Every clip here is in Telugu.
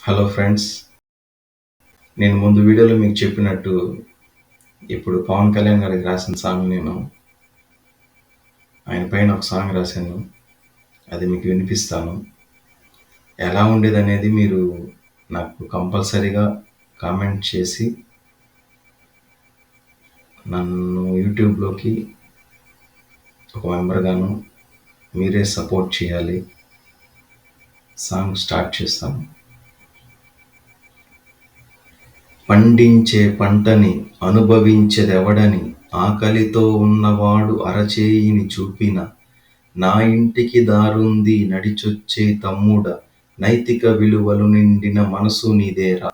హలో ఫ్రెండ్స్, నేను ముందు వీడియోలో మీకు చెప్పినట్టు ఇప్పుడు పవన్ కళ్యాణ్ గారికి రాసిన సాంగ్ నేను ఆయన పైన ఒక సాంగ్ రాశాను. అది మీకు వినిపిస్తాను. ఎలా ఉండేదనేది మీరు నాకు కంపల్సరీగా కామెంట్ చేసి నన్ను యూట్యూబ్లోకి ఒక మెంబర్గాను మీరే సపోర్ట్ చేయాలి. సాంగ్ స్టార్ట్ చేస్తాను. పండించే పంటని అనుభవించెదెవడని ఆకలితో ఉన్నవాడు అరచేయిని చూపిన నా ఇంటికి దారుంది నడిచొచ్చే తమ్ముడా నైతిక విలువలు నిండిన మనసు నీదేరా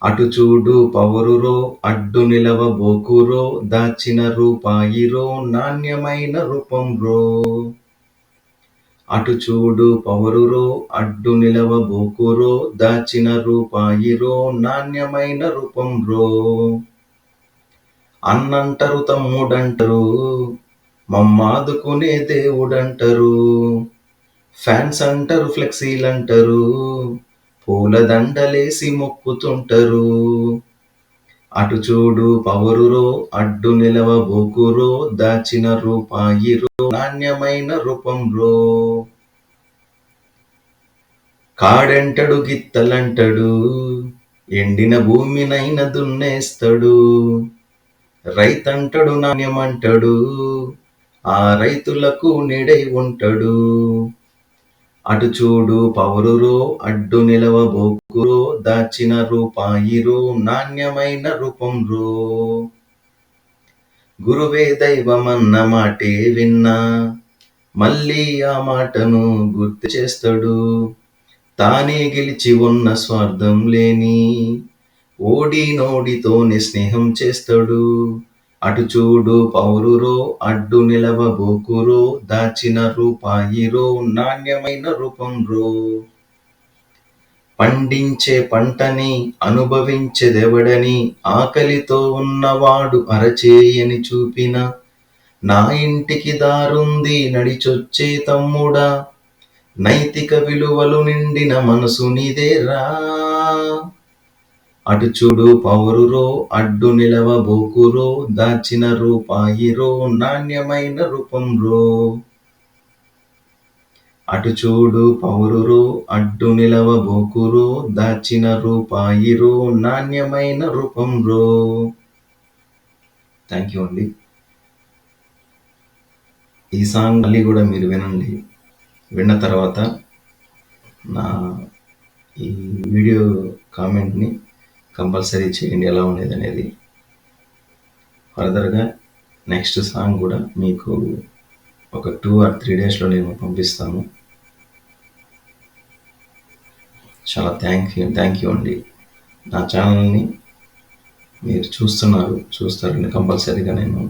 అటు చూడు పవరురో అడ్డు నిలవబోకురో దాచిన రూపాయిరో నాణ్యమైన రూపంరో అటు చూడు పవరురో అడ్డు నిలవబోకురో దాచిన రూపాయిరో నాణ్యమైన రూపంరో అన్నంటరు తమ్ముడంటరు మమ్మాదుకునే దేవుడంటరు ఫ్యాన్స్ అంటారు ఫ్లెక్సీలంటారు పూలదండలేసి మొక్కుతుంటారు అటు చూడు పవరురో అడ్డు నిలవబోకురో దాచిన రూపాయిరో నాణ్యమైన రూపంరో కాడంటడు గిత్తలంటడు ఎండిన భూమినైన దున్నేస్తాడు రైతంటడు నాణ్యమంటాడు ఆ రైతులకు నీడై ఉంటాడు అటు చూడు పవరురో అడ్డు నిలవబోకురో దాచిన రూపాయిరో నాణ్యమైన రూపంరో గురువే దైవమన్న మాటే విన్నా మళ్ళీ ఆ మాటను గుర్తు చేస్తాడు తానే గెలిచి ఉన్న స్వార్థం లేని ఓడి నోడితోనే స్నేహం చేస్తాడు అటు చూడు పౌరురో అడ్డు నిలవబోకురో దాచిన రూపాయిరో నాణ్యమైన రూపంరో పండించే పంటని అనుభవించెదెవడని ఆకలితో ఉన్నవాడు అరచేయని చూపిన నా ఇంటికి దారుంది నడిచొచ్చే తమ్ముడా నైతిక విలువలు నిండిన మనసు నీదేరా అటు చూడు పౌరురో అడ్డు నిలవబోకురో దాచిన రూపాయిరో నాణ్యమైన రూపంరో అటు చూడు పౌరురో అడ్డు నిలవబోకురో దాచిన రూపాయిరో నాణ్యమైన రూపంరో. థ్యాంక్ యూ అండి. ఈ సాంగ్ మళ్ళీ కూడా మీరు వినండి. విన్న తర్వాత నా ఈ వీడియో కామెంట్ని కంపల్సరీ చేయండి ఎలా ఉండేది అనేది. ఫర్దర్గా నెక్స్ట్ సాంగ్ కూడా మీకు ఒక 2 or 3 డేస్లో నేను పంపిస్తాను. చాలా థ్యాంక్ యూ అండి. నా ఛానల్ని మీరు చూస్తారని కంపల్సరీగా నేను